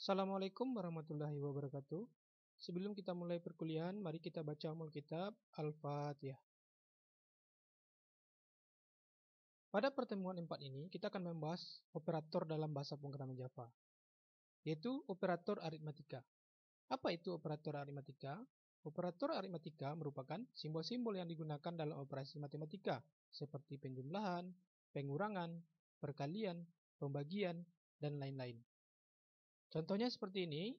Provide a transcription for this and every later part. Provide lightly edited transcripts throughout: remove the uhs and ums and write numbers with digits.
Assalamualaikum warahmatullahi wabarakatuh. Sebelum kita mulai perkuliahan, mari kita baca Ummul Kitab Al-Fatihah. Pada pertemuan 4 ini, kita akan membahas operator dalam bahasa pemrograman Java, yaitu operator aritmatika. Apa itu operator aritmatika? Operator aritmatika merupakan simbol-simbol yang digunakan dalam operasi matematika, seperti penjumlahan, pengurangan, perkalian, pembagian, dan lain-lain. Contohnya seperti ini,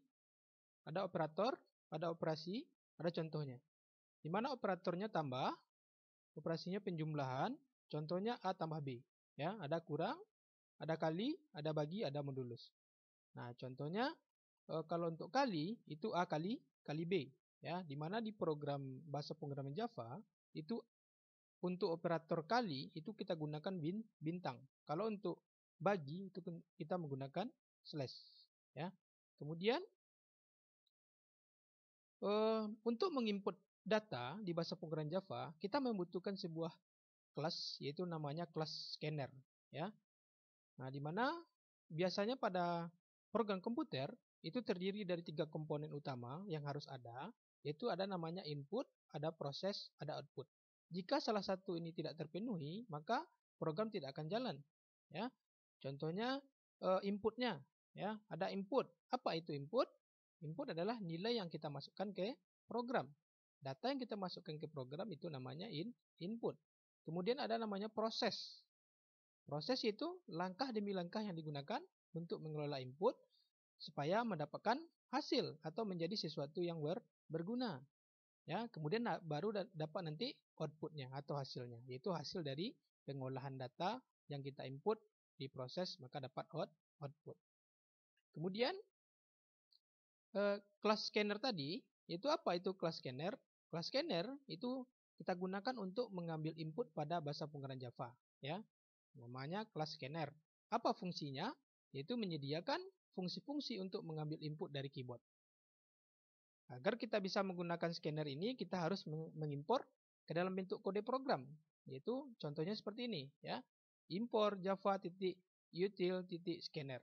ada operator, ada operasi, ada contohnya. Di mana operatornya tambah, operasinya penjumlahan, contohnya A tambah B. Ya, ada kurang, ada kali, ada bagi, ada modulus. Nah, contohnya kalau untuk kali itu A kali B. Ya, di mana di program bahasa pemrograman Java itu untuk operator kali itu kita gunakan bintang. Kalau untuk bagi itu kita menggunakan slash. Ya, kemudian untuk menginput data di bahasa pemrograman Java, kita membutuhkan sebuah kelas, yaitu namanya kelas scanner. Ya. Nah, di mana biasanya pada program komputer itu terdiri dari 3 komponen utama yang harus ada, yaitu ada namanya input, ada proses, ada output. Jika salah satu ini tidak terpenuhi, maka program tidak akan jalan. Ya. Contohnya inputnya, ya, ada input. Apa itu input? Input adalah nilai yang kita masukkan ke program. Data yang kita masukkan ke program itu namanya input. Kemudian ada namanya proses. Proses itu langkah demi langkah yang digunakan untuk mengelola input supaya mendapatkan hasil atau menjadi sesuatu yang berguna. Ya, kemudian baru dapat nanti outputnya atau hasilnya, yaitu hasil dari pengolahan data yang kita input di proses maka dapat output. Kemudian kelas scanner tadi, itu apa itu kelas scanner? Kelas scanner itu kita gunakan untuk mengambil input pada bahasa pemrograman Java, ya. Namanya kelas scanner. Apa fungsinya? Yaitu menyediakan fungsi-fungsi untuk mengambil input dari keyboard. Agar kita bisa menggunakan scanner ini, kita harus mengimpor ke dalam bentuk kode program, yaitu contohnya seperti ini, ya. Import java.util.scanner,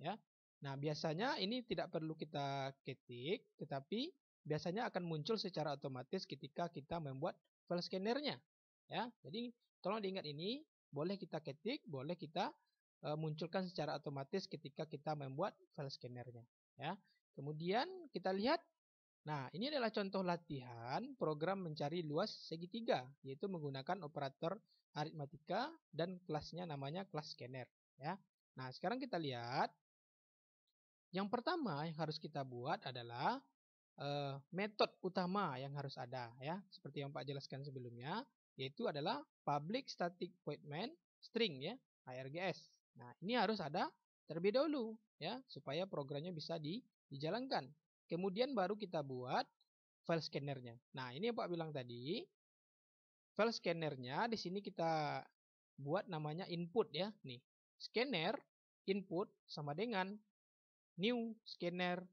ya. Nah, biasanya ini tidak perlu kita ketik, tetapi biasanya akan muncul secara otomatis ketika kita membuat file scannernya. Ya, jadi tolong diingat ini, boleh kita ketik, boleh kita munculkan secara otomatis ketika kita membuat file scannernya. Ya, kemudian kita lihat, nah ini adalah contoh latihan program mencari luas segitiga, yaitu menggunakan operator aritmatika dan kelasnya namanya kelas scanner. Ya, nah sekarang kita lihat. Yang pertama yang harus kita buat adalah metode utama yang harus ada, ya, seperti yang Pak jelaskan sebelumnya, yaitu adalah public static void main string, ya, ARGS. Nah, ini harus ada terlebih dahulu, ya, supaya programnya bisa dijalankan. Kemudian baru kita buat file scannernya. Nah, ini yang Pak bilang tadi, file scannernya di sini kita buat namanya input, ya, nih. Scanner input sama dengan new scanner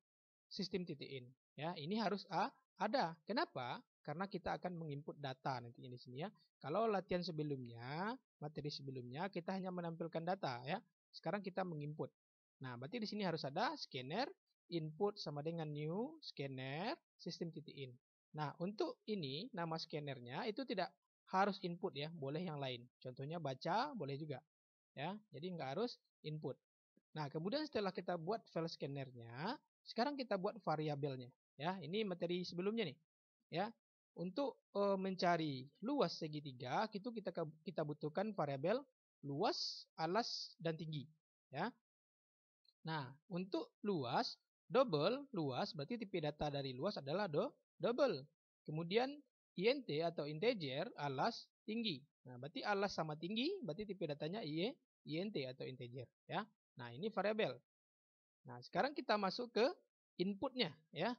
system.in. Ya, ini harus ada. Kenapa? Karena kita akan menginput data nantinya di sini, ya. Kalau latihan sebelumnya, materi sebelumnya kita hanya menampilkan data, ya. Sekarang kita menginput. Nah, berarti di sini harus ada scanner input sama dengan new scanner system.in. Nah, untuk ini nama scannernya itu tidak harus input, ya, boleh yang lain. Contohnya baca boleh juga, ya. Jadi nggak harus input. Nah, kemudian setelah kita buat file scannernya, sekarang kita buat variabelnya. Ya, ini materi sebelumnya nih. Ya, untuk mencari luas segitiga, itu kita butuhkan variabel luas, alas, dan tinggi. Ya. Nah, untuk luas, double luas berarti tipe data dari luas adalah double. Kemudian int atau integer, alas, tinggi. Nah, berarti alas sama tinggi, berarti tipe datanya int atau integer. Ya. Nah, ini variabel. Nah, sekarang kita masuk ke inputnya, ya.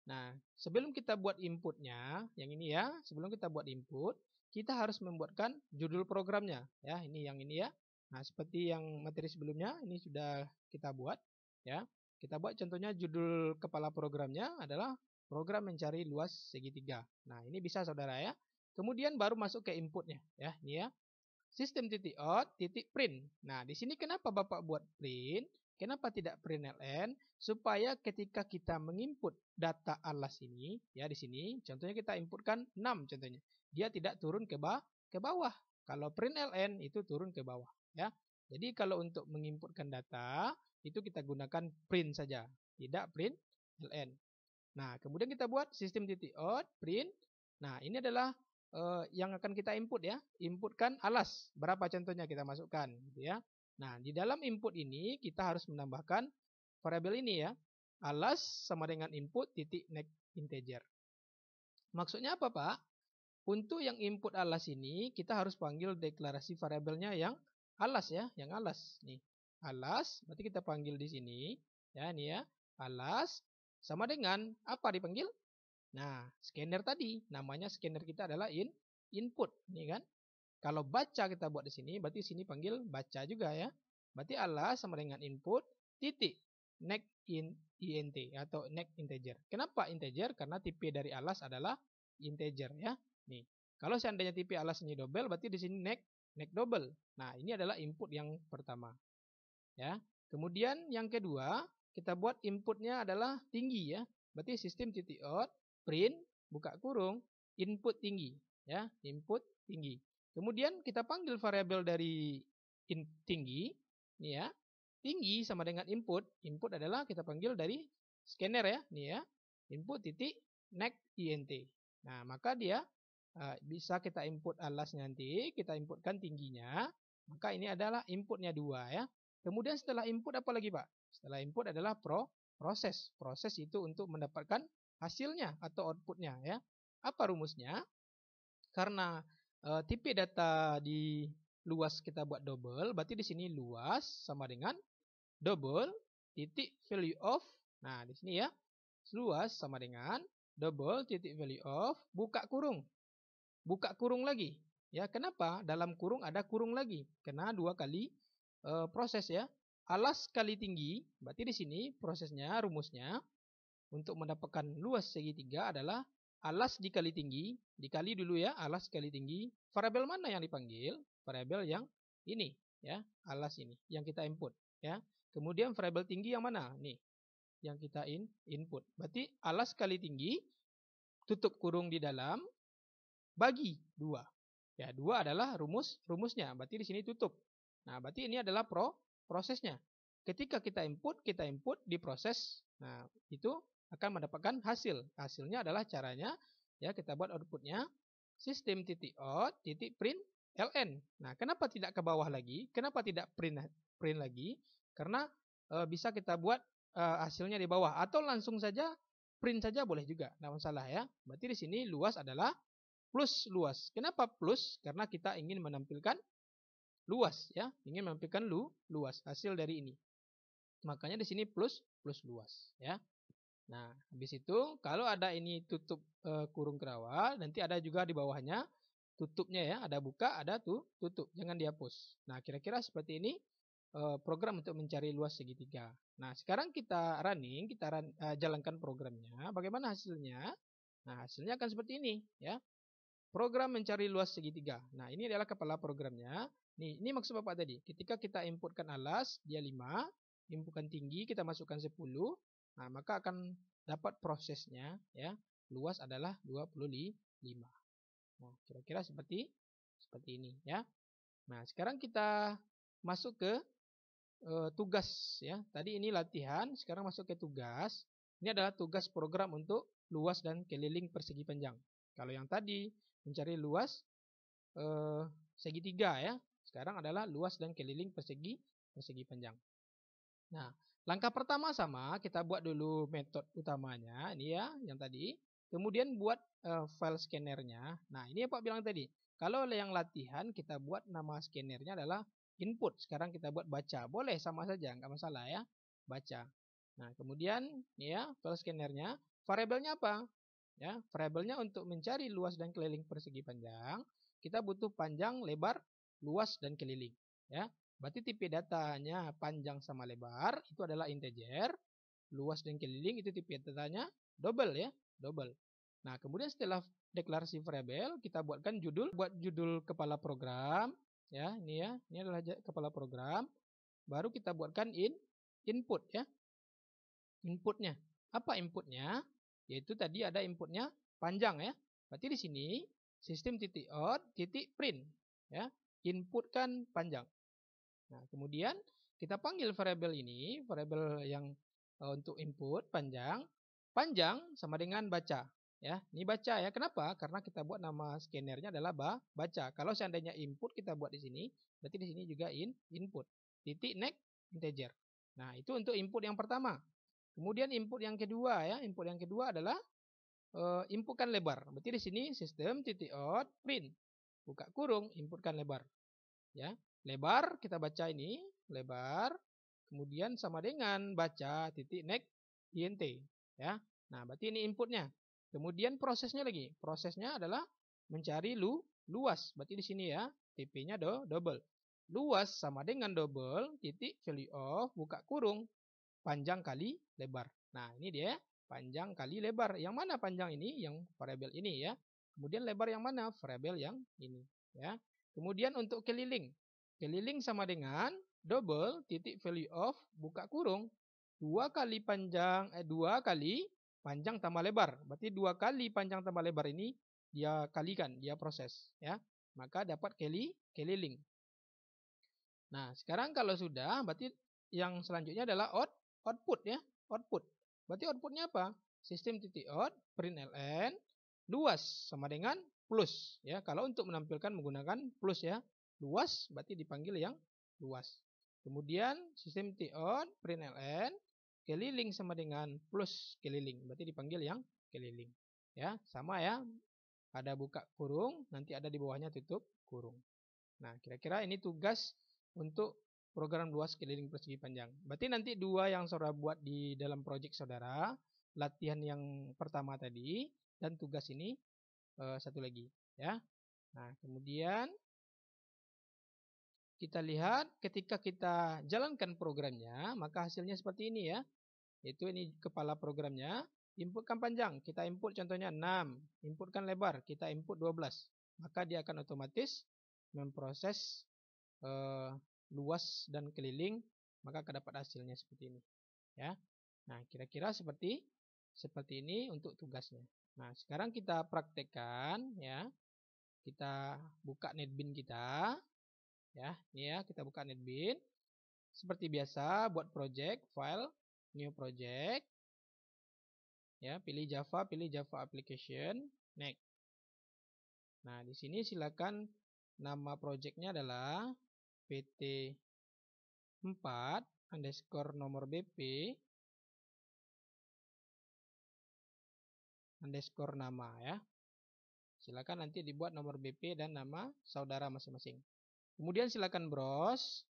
Nah, sebelum kita buat inputnya, yang ini ya, sebelum kita buat input, kita harus membuatkan judul programnya, ya. Ini yang ini, ya. Nah, seperti yang materi sebelumnya, ini sudah kita buat, ya. Kita buat contohnya judul kepala programnya adalah program mencari luas segitiga. Nah, ini bisa saudara, ya. Kemudian baru masuk ke inputnya, ya. Ini ya. System.out.print. Nah, di sini kenapa Bapak buat print? Kenapa tidak print ln? Supaya ketika kita menginput data alas ini, ya di sini, contohnya kita inputkan 6 contohnya, dia tidak turun ke bawah. Kalau print ln itu turun ke bawah, ya. Jadi kalau untuk menginputkan data itu kita gunakan print saja, tidak print ln. Nah, kemudian kita buat sistem titik out print. Nah, ini adalah yang akan kita input ya. Inputkan alas. Berapa contohnya kita masukkan gitu ya. Nah, di dalam input ini kita harus menambahkan variabel ini ya. Alas sama dengan input titik next integer. Maksudnya apa, Pak? Untuk yang input alas ini kita harus panggil deklarasi variabelnya yang alas ya, yang alas. Nih, alas berarti kita panggil di sini ya, ini ya. Alas sama dengan apa dipanggil? Nah, scanner tadi, namanya scanner kita adalah input, nih kan? Kalau baca kita buat di sini, berarti sini panggil baca juga ya. Berarti alas sama dengan input titik next int atau next integer. Kenapa integer? Karena tipe dari alas adalah integer ya. Nih, kalau seandainya tipe alas ini double, berarti di sini next double. Nah, ini adalah input yang pertama. Ya. Kemudian yang kedua, kita buat inputnya adalah tinggi ya. Berarti sistem titik out print buka kurung input tinggi ya, input tinggi. Kemudian kita panggil variabel dari tinggi, nih ya. Tinggi sama dengan input. Input adalah kita panggil dari scanner ya, nih ya. Input titik next int. Nah, maka dia bisa kita input alasnya nanti, kita inputkan tingginya. Maka ini adalah inputnya 2 ya. Kemudian setelah input apa lagi, Pak? Setelah input adalah proses. Proses itu untuk mendapatkan hasilnya atau outputnya ya. Apa rumusnya? Karena tipe data di luas kita buat double, berarti di sini luas sama dengan double titik value of. Nah, di sini ya. Luas sama dengan double titik value of buka kurung. Buka kurung lagi. Ya, kenapa? Dalam kurung ada kurung lagi. Karena 2 kali proses ya. Alas kali tinggi, berarti di sini prosesnya, rumusnya untuk mendapatkan luas segitiga adalah alas dikali tinggi, dikali dulu ya, alas kali tinggi. Variabel mana yang dipanggil? Variabel yang ini ya, alas ini yang kita input ya. Kemudian variabel tinggi yang mana? Nih, yang kita input. Berarti alas kali tinggi tutup kurung di dalam bagi 2. Ya, 2 adalah rumusnya. Berarti di sini tutup. Nah, berarti ini adalah prosesnya. Ketika kita input diproses. Nah, itu akan mendapatkan hasil. Hasilnya adalah caranya ya kita buat outputnya sistem titik out titik print ln. Nah, kenapa tidak ke bawah lagi? Kenapa tidak print lagi? Karena bisa kita buat hasilnya di bawah atau langsung saja print saja boleh juga, tidak masalah ya. Berarti di sini luas adalah plus luas. Kenapa plus? Karena kita ingin menampilkan luas ya, ingin menampilkan luas hasil dari ini. Makanya di sini plus luas ya. Nah, habis itu kalau ada ini tutup kurung kerawal, nanti ada juga di bawahnya tutupnya ya, ada buka, ada tutup, jangan dihapus. Nah, kira-kira seperti ini program untuk mencari luas segitiga. Nah, sekarang kita running, kita jalankan programnya. Bagaimana hasilnya? Nah, hasilnya akan seperti ini ya. Program mencari luas segitiga. Nah, ini adalah kepala programnya. Nih, ini maksud Bapak tadi. Ketika kita inputkan alas, dia 5, inputkan tinggi, kita masukkan 10. Nah, maka akan dapat prosesnya ya. Luas adalah 25. Nah, kira-kira seperti ini ya. Nah, sekarang kita masuk ke tugas ya. Tadi ini latihan, sekarang masuk ke tugas. Ini adalah tugas program untuk luas dan keliling persegi panjang. Kalau yang tadi mencari luas segitiga ya. Sekarang adalah luas dan keliling persegi panjang. Nah, langkah pertama sama, kita buat dulu metode utamanya, ini ya, yang tadi. Kemudian buat file scannernya. Nah, ini yang Pak bilang tadi. Kalau yang latihan, kita buat nama scannernya adalah input. Sekarang kita buat baca. Boleh, sama saja, nggak masalah ya. Baca. Nah, kemudian, ini ya, file scannernya. Variabelnya apa? Ya, variabelnya untuk mencari luas dan keliling persegi panjang, kita butuh panjang, lebar, luas, dan keliling. Ya, berarti tipe datanya panjang sama lebar itu adalah integer, luas dan keliling itu tipe datanya double ya, double. Nah, kemudian setelah deklarasi variabel, kita buatkan judul, buat judul kepala program, ya, ini adalah kepala program. Baru kita buatkan input ya. Inputnya. Apa inputnya? Yaitu tadi ada inputnya panjang ya. Berarti di sini sistem titik out titik print ya. Input kan panjang. Nah, kemudian kita panggil variabel ini, variabel yang untuk input panjang. Panjang sama dengan baca ya. Ini baca ya. Kenapa? Karena kita buat nama scannernya adalah baca. Kalau seandainya input kita buat di sini, berarti di sini juga input. Titik next integer. Nah, itu untuk input yang pertama. Kemudian input yang kedua ya. Input yang kedua adalah inputkan lebar. Berarti di sini sistem titik out print. Buka kurung, inputkan lebar. Ya. Lebar kita baca ini, lebar. Kemudian sama dengan baca titik next int ya. Nah, berarti ini inputnya. Kemudian prosesnya lagi. Prosesnya adalah mencari luas. Berarti di sini ya, TP-nya double. Luas sama dengan double titik value of buka kurung panjang kali lebar. Nah, ini dia panjang kali lebar. Yang mana panjang ini? Yang variabel ini ya. Kemudian lebar yang mana? Variabel yang ini ya. Kemudian untuk keliling. Keliling sama dengan double titik value of buka kurung 2 kali panjang 2 kali panjang tambah lebar. Berarti 2 kali panjang tambah lebar ini dia kalikan, dia proses ya. Maka dapat keliling. Nah, sekarang kalau sudah berarti yang selanjutnya adalah output ya. Output. Berarti outputnya apa? Sistem titik out println luas sama dengan plus ya. Kalau untuk menampilkan menggunakan plus ya. Luas berarti dipanggil yang luas. Kemudian sistem titik out println keliling sama dengan plus keliling. Berarti dipanggil yang keliling. Ya, sama ya. Ada buka kurung, nanti ada di bawahnya tutup kurung. Nah, kira-kira ini tugas untuk program luas keliling persegi panjang. Berarti nanti dua yang saudara buat di dalam proyek saudara, latihan yang pertama tadi, dan tugas ini satu lagi. Ya. Nah, kemudian kita lihat ketika kita jalankan programnya, maka hasilnya seperti ini ya. Yaitu ini kepala programnya, inputkan panjang, kita input contohnya 6, inputkan lebar, kita input 12. Maka dia akan otomatis memproses luas dan keliling, maka akan dapat hasilnya seperti ini. Ya. Nah, kira-kira seperti ini untuk tugasnya. Nah, sekarang kita praktekkan ya. Kita buka NetBeans kita. Ya, ini ya, kita buka NetBeans. Seperti biasa buat project, file, new project. Ya, pilih Java application, next. Nah, di sini silakan nama projectnya adalah PT 4 underscore nomor BP underscore nama ya. Silakan nanti dibuat nomor BP dan nama saudara masing-masing. Kemudian silakan browse.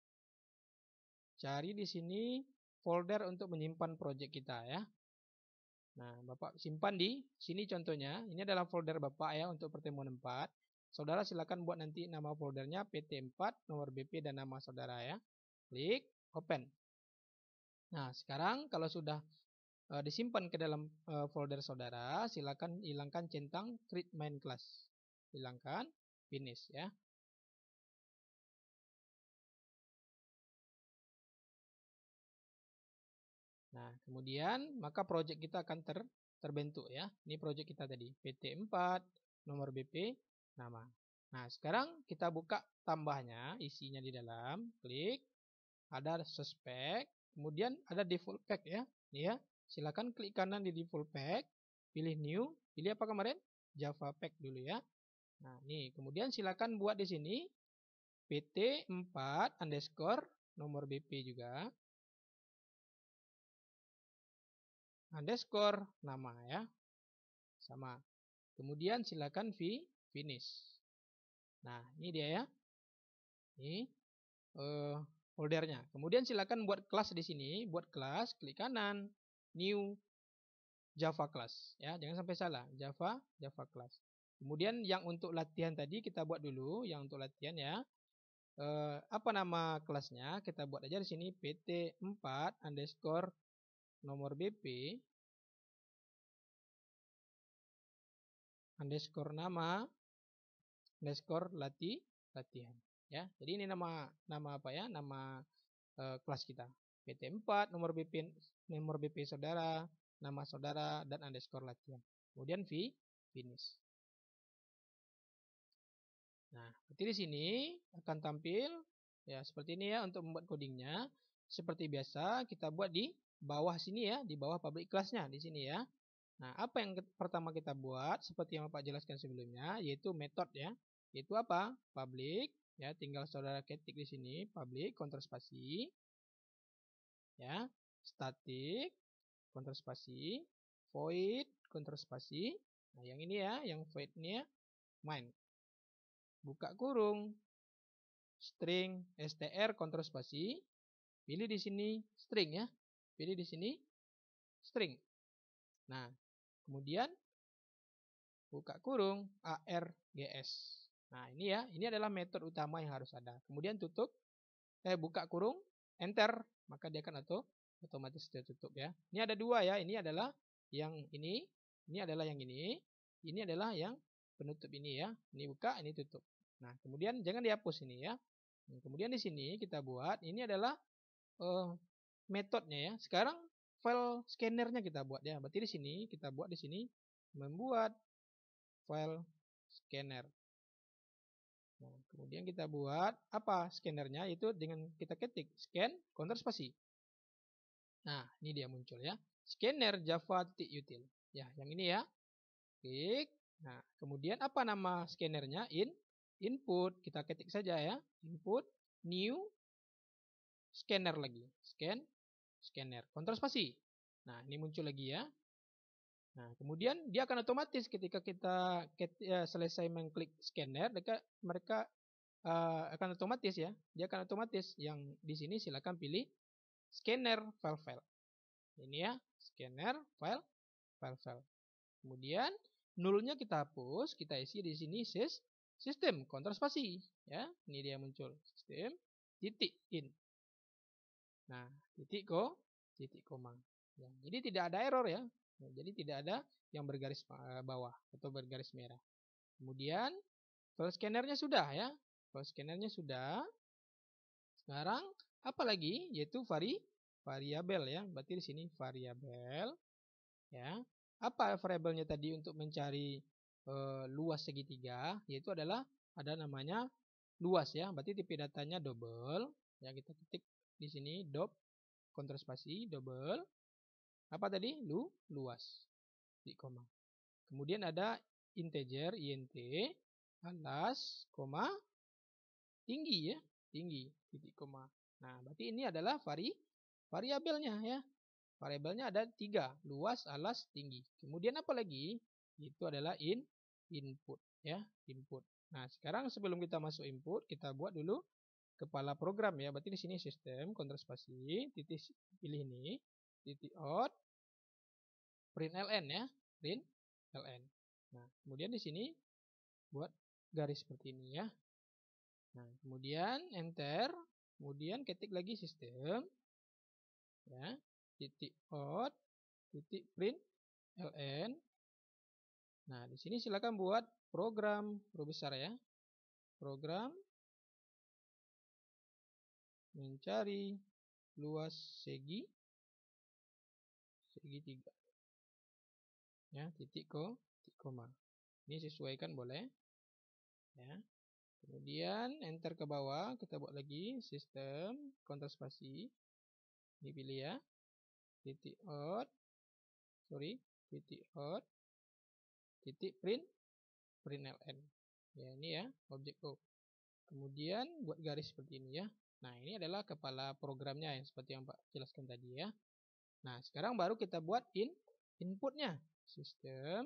Cari di sini folder untuk menyimpan project kita ya. Nah, Bapak simpan di sini contohnya. Ini adalah folder Bapak ya untuk pertemuan 4. Saudara silakan buat nanti nama foldernya PT4, nomor BP dan nama saudara ya. Klik open. Nah, sekarang kalau sudah disimpan ke dalam folder saudara, silakan hilangkan centang create main class. Hilangkan, finish ya. Nah, kemudian maka project kita akan terbentuk ya. Ini project kita tadi, PT4, nomor BP, nama. Nah, sekarang kita buka tambahnya, isinya di dalam, klik, ada suspek, kemudian ada default pack ya. Ini ya. Silakan klik kanan di default pack, pilih new, pilih apa kemarin? Java pack dulu ya. Nah, nih, kemudian silakan buat di sini PT4 underscore nomor BP juga. Underscore nama ya. Sama. Kemudian silakan finish. Nah, ini dia ya. Ini foldernya. Kemudian silakan buat kelas di sini, buat kelas, klik kanan, new Java class ya, jangan sampai salah, Java class. Kemudian yang untuk latihan tadi kita buat dulu, yang untuk latihan ya. Apa nama kelasnya? Kita buat aja di sini PT4 underscore nomor BP underscore nama underscore latihan ya. Jadi ini nama apa ya? Nama kelas kita. PT4, nomor BP saudara, nama saudara, dan underscore latihan. Kemudian finish. Nah, berarti di sini akan tampil ya seperti ini ya untuk membuat codingnya. Seperti biasa kita buat di bawah sini ya, di bawah public class-nya di sini ya. Nah, apa yang pertama kita buat seperti yang Bapak jelaskan sebelumnya yaitu method ya. Yaitu apa? Public ya, tinggal saudara ketik di sini public counter spasi ya, static counter spasi, void counter spasi. Nah, yang ini ya, yang void ini ya, main. Buka kurung, string str counter spasi, pilih di sini string ya, pilih di sini string. Nah, kemudian buka kurung args. Nah, ini ya, ini adalah metode utama yang harus ada. Kemudian tutup, buka kurung, enter, maka dia akan otomatis tertutup ya. Ini ada dua ya, ini adalah yang ini adalah yang ini adalah yang penutup ini ya. Ini buka, ini tutup. Nah, kemudian jangan dihapus ini ya. Kemudian di sini kita buat, ini adalah metodenya ya. Sekarang file scannernya kita buat ya. Berarti di sini kita buat di sini membuat file scanner. Nah, kemudian kita buat apa scannernya itu dengan kita ketik scan counter spasi. Nah, ini dia muncul ya. Scanner Java util. Ya, yang ini ya. Klik. Nah, kemudian apa nama scannernya? Input, kita ketik saja ya. Input, new, scanner lagi. Scanner. Counter spasi. Nah, ini muncul lagi ya. Nah, kemudian dia akan otomatis ketika kita selesai mengklik scanner, mereka akan otomatis ya. Dia akan otomatis. Yang di sini silakan pilih scanner file. Ini ya, scanner file. Kemudian nulnya kita hapus, kita isi di sini sistem counter spasi ya. Ini dia muncul sistem titik in. Nah, titik koma. Ya, jadi tidak ada error ya. Jadi tidak ada yang bergaris bawah atau bergaris merah. Kemudian file scannernya sudah ya. File scannernya sudah. Sekarang apa lagi? Yaitu variabel ya. Berarti di sini variabel ya. Apa variabelnya tadi untuk mencari luas segitiga? Yaitu adalah ada namanya luas ya. Berarti tipe datanya double. Ya, kita ketik di sini dob counter spasi double. Apa tadi? Luas. Di koma. Kemudian ada integer int alas koma tinggi ya, tinggi titik koma. Nah, berarti ini adalah variabelnya ya. Variabelnya ada 3, luas, alas, tinggi. Kemudian apa lagi? Itu adalah input ya, input. Nah, sekarang sebelum kita masuk input, kita buat dulu kepala program ya. Berarti di sini sistem counter spasi titik pilih ini, titik out print ln ya, print ln. Nah, kemudian di sini buat garis seperti ini ya. Nah, kemudian enter, kemudian ketik lagi sistem ya, titik out, titik print ln. Nah, di sini silakan buat program huruf besar ya. Program mencari luas segitiga. Ya, titik koma. Ini sesuaikan boleh. Ya. Kemudian enter ke bawah, kita buat lagi sistem counter spasi. Dipilih ya. Titik out. Titik out. Titik print ln. Ya, ini ya, objek O. Kemudian buat garis seperti ini ya. Nah, ini adalah kepala programnya yang seperti yang Pak jelaskan tadi ya. Nah, sekarang baru kita buat inputnya. Sistem.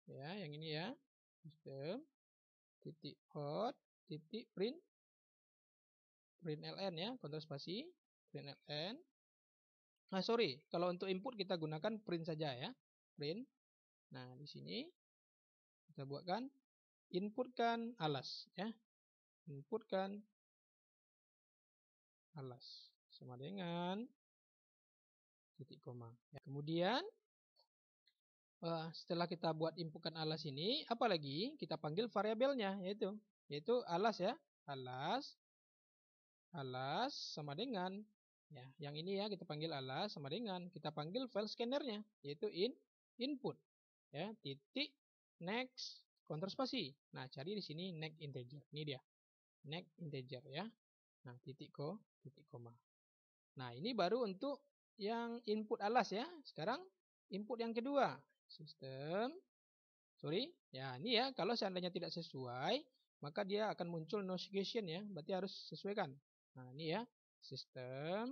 Ya, yang ini ya. Sistem. Titik out. Titik print ln ya. Counter spasi. Print ln. Nah, sorry. Kalau untuk input kita gunakan print saja ya. Print. Nah, di sini kita buatkan inputkan alas ya. Inputkan alas sama dengan titik koma. Ya, kemudian setelah kita buat inputkan alas ini, apa lagi? Kita panggil variabelnya yaitu alas ya. Alas alas sama dengan ya, yang ini ya kita panggil alas sama dengan kita panggil file scannernya yaitu input ya, titik next counter spasi. Nah, cari di sini next integer. Ini dia. Next integer ya. Nah, titik koma. Nah, ini baru untuk yang input alas ya. Sekarang input yang kedua. Sistem. Sorry. Ya, ini ya. Kalau seandainya tidak sesuai, maka dia akan muncul notification ya. Berarti harus sesuaikan. Nah, ini ya. Sistem.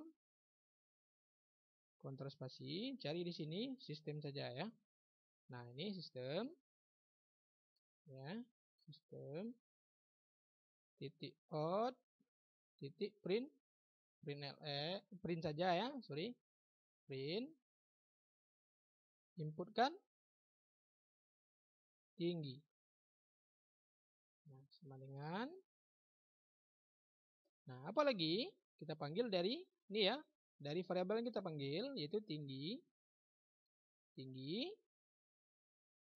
Counter spasi. Cari di sini sistem saja ya. Nah, ini sistem. Ya. Sistem. Titik out. Titik print. Print saja ya. Sorry. Print. Inputkan tinggi. Nah, sama dengan. Nah, apa lagi? Kita panggil dari ini ya, dari variabel yang kita panggil yaitu tinggi. Tinggi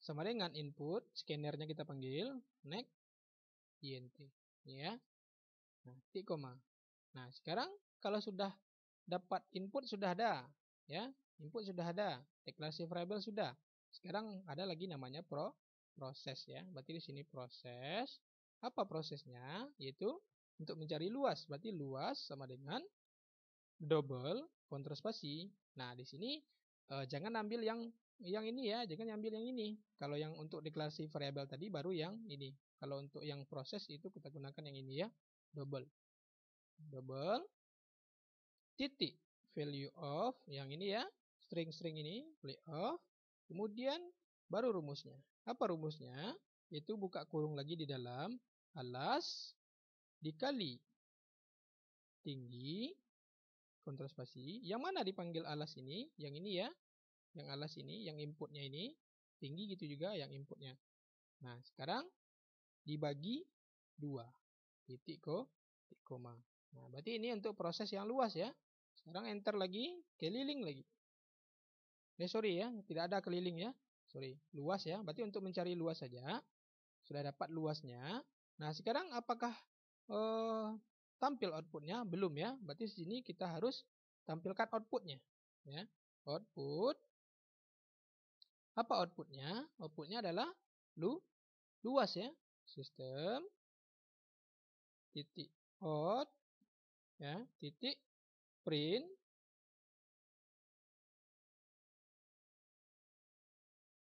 sama dengan input, scannernya kita panggil next int. Ini ya. Nah, titik koma. Nah, sekarang kalau sudah dapat input sudah ada, ya. Input sudah ada, deklarasi variabel sudah. Sekarang ada lagi namanya proses ya. Berarti di sini proses. Apa prosesnya? Yaitu untuk mencari luas. Berarti luas sama dengan double counter spasi. Nah, di sini jangan ambil yang ini ya, jangan ambil yang ini. Kalau yang untuk deklarasi variabel tadi baru yang ini. Kalau untuk yang proses itu kita gunakan yang ini ya, double titik value of yang ini ya, string ini value of, kemudian baru rumusnya. Apa rumusnya? Itu buka kurung lagi di dalam alas dikali tinggi counter spasi. Yang mana dipanggil alas ini? Yang ini ya, yang alas ini, yang inputnya ini tinggi gitu juga yang inputnya. Nah, sekarang dibagi 2 titik koma. Nah, berarti ini untuk proses yang luas ya. Sekarang enter lagi, keliling lagi. Sorry ya, tidak ada keliling ya. Sorry, luas ya. Berarti untuk mencari luas saja. Sudah dapat luasnya. Nah, sekarang apakah tampil outputnya? Belum ya. Berarti di sini kita harus tampilkan outputnya. Ya, output. Apa outputnya? Outputnya adalah luas ya. Sistem titik out ya, titik print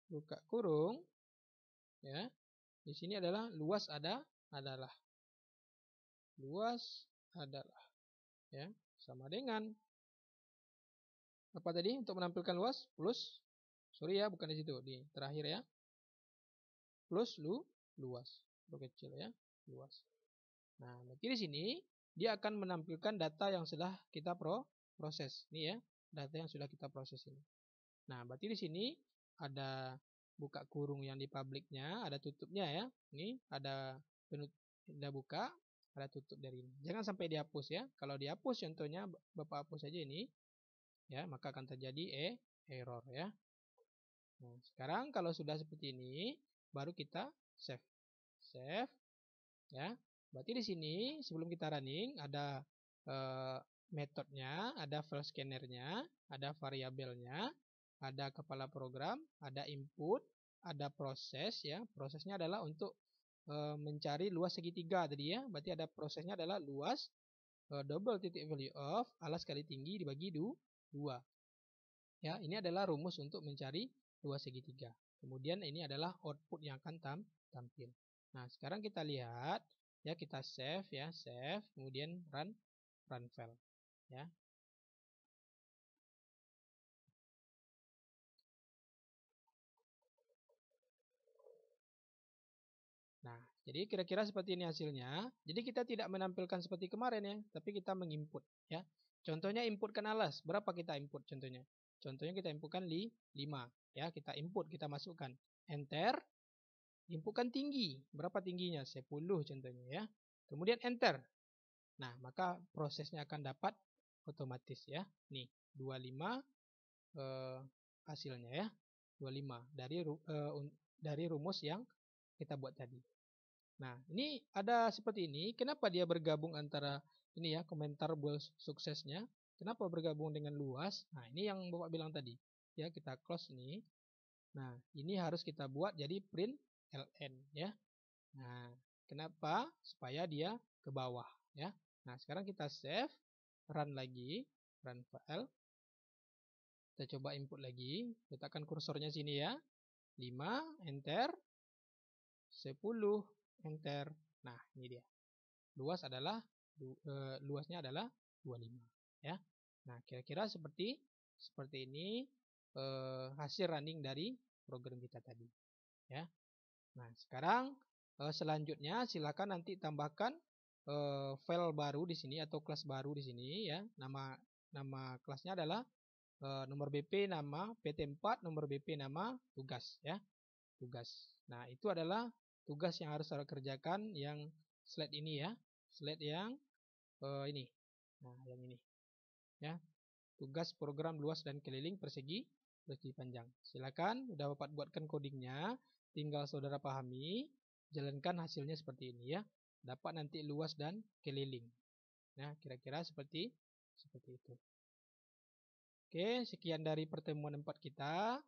buka kurung ya. Di sini adalah luas adalah ya, sama dengan apa tadi untuk menampilkan luas plus, sorry ya bukan di situ, di terakhir ya, plus luas kecil ya, luas. Nah, berarti di sini dia akan menampilkan data yang sudah kita proses. Ini ya, data yang sudah kita proses ini. Nah, berarti di sini ada buka kurung yang di publiknya, ada tutupnya ya. Ini ada buka, ada tutup dari ini. Jangan sampai dihapus ya. Kalau dihapus contohnya Bapak hapus saja ini, ya, maka akan terjadi error ya. Nah, sekarang kalau sudah seperti ini, baru kita save. Save ya. Berarti di sini sebelum kita running ada metodenya, ada file scannernya, ada variabelnya, ada kepala program, ada input, ada proses ya. Prosesnya adalah untuk mencari luas segitiga tadi ya. Berarti ada prosesnya adalah luas double titik value of alas kali tinggi dibagi 2. Ya, ini adalah rumus untuk mencari luas segitiga. Kemudian ini adalah output yang akan tampil. Nah, sekarang kita lihat ya, kita save ya, save, kemudian run file ya. Nah, jadi kira-kira seperti ini hasilnya. Jadi kita tidak menampilkan seperti kemarin ya, tapi kita menginput ya. Contohnya inputkan alas, berapa kita input contohnya? Contohnya kita inputkan 5 ya, kita input, kita masukkan. Enter, inputkan tinggi, berapa tingginya? 10 contohnya ya. Kemudian enter. Nah, maka prosesnya akan dapat otomatis ya. Nih, 25 hasilnya ya. 25 dari rumus yang kita buat tadi. Nah, ini ada seperti ini. Kenapa dia bergabung antara ini ya, komentar build suksesnya? Kenapa bergabung dengan luas? Nah, ini yang Bapak bilang tadi. Ya, kita close ini. Nah, ini harus kita buat jadi print ln ya. Nah, kenapa? Supaya dia ke bawah ya. Nah, sekarang kita save, run lagi, run file. Kita coba input lagi, letakkan kursornya sini ya. 5, enter. 10, enter. Nah, ini dia. Luasnya adalah 25 ya. Nah, kira-kira seperti ini hasil running dari program kita tadi ya. Nah, sekarang selanjutnya silakan nanti tambahkan file baru di sini atau kelas baru di sini ya. Nama kelasnya adalah nomor BP nama PT4, nomor BP nama tugas ya. Tugas. Nah, itu adalah tugas yang harus saya kerjakan yang slide ini ya. Slide yang ini. Nah, yang ini. Ya. Tugas program luas dan keliling persegi panjang. Silakan, udah Bapak buatkan codingnya, tinggal saudara pahami, jalankan hasilnya seperti ini ya. Dapat nanti luas dan keliling. Nah, kira-kira seperti itu. Oke, sekian dari pertemuan 4 kita.